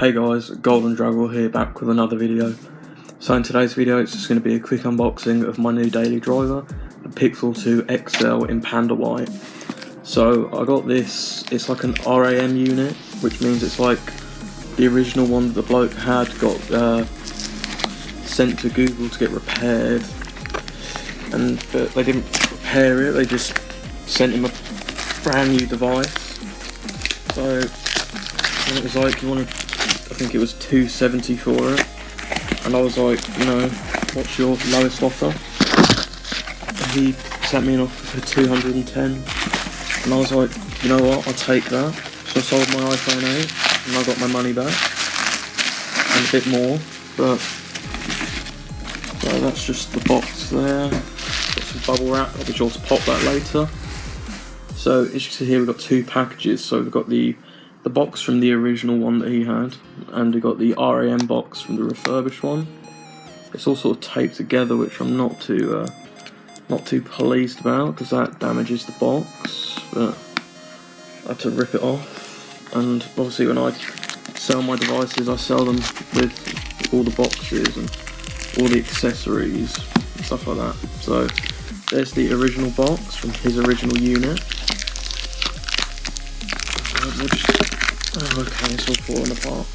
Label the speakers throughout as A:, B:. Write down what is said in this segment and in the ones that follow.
A: Hey guys, Golden Dragon here, back with another video. So in today's video it's just going to be a quick unboxing of my new daily driver, the Pixel 2 XL in Panda White. So I got this, it's like an RAM unit, which means it's like the original one that the bloke had got sent to Google to get repaired, but they didn't repair it, they just sent him a brand new device. So it was like, I think it was $270 for it, and I was like, you know, what's your lowest offer? And he sent me an offer for $210, and I was like, you know what, I'll take that. So I sold my iPhone 8 and I got my money back and a bit more. But so that's just the box there. Got some bubble wrap, I'll be sure to pop that later. So as you can see here, we've got two packages. So we've got the box from the original one that he had, and we got the RAM box from the refurbished one. It's all sort of taped together, which I'm not too pleased about, because that damages the box. But I had to rip it off, and obviously when I sell my devices, I sell them with all the boxes and all the accessories and stuff like that. So there's the original box from his original unit. Okay, it's all falling apart.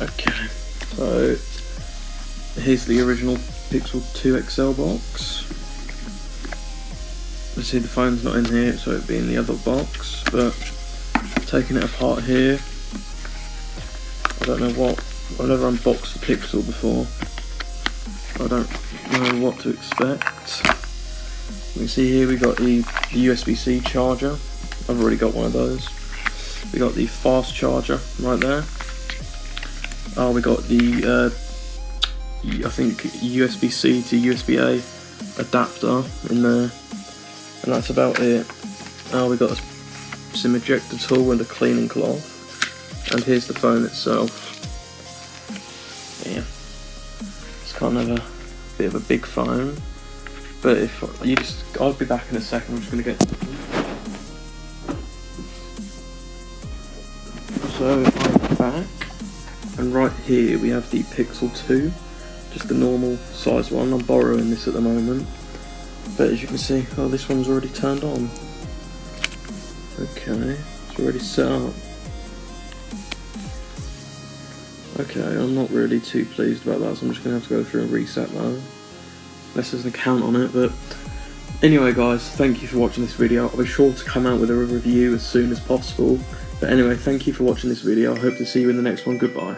A: Okay, so here's the original Pixel 2 XL box. You see the phone's not in here, so it'd be in the other box, but taking it apart here, I don't know what, I've never unboxed the Pixel before. I don't know what to expect. You can see here we got the USB-C charger. I've already got one of those. We got the fast charger right there. We got the I think USB-C to USB-A adapter in there, and that's about it. We got a SIM ejector tool and a cleaning cloth, and here's the phone itself. Yeah, it's kind of a bit of a big phone, but I'll be back in a second. I'm just gonna get. So I'm back, and right here we have the Pixel 2, just the normal size one. I'm borrowing this at the moment, but as you can see, oh, this one's already turned on. Okay, it's already set up. Okay, I'm not really too pleased about that, so I'm just going to have to go through and reset that, unless there's an account on it. But anyway guys, thank you for watching this video. I'll be sure to come out with a review as soon as possible. But anyway, thank you for watching this video. I hope to see you in the next one. Goodbye.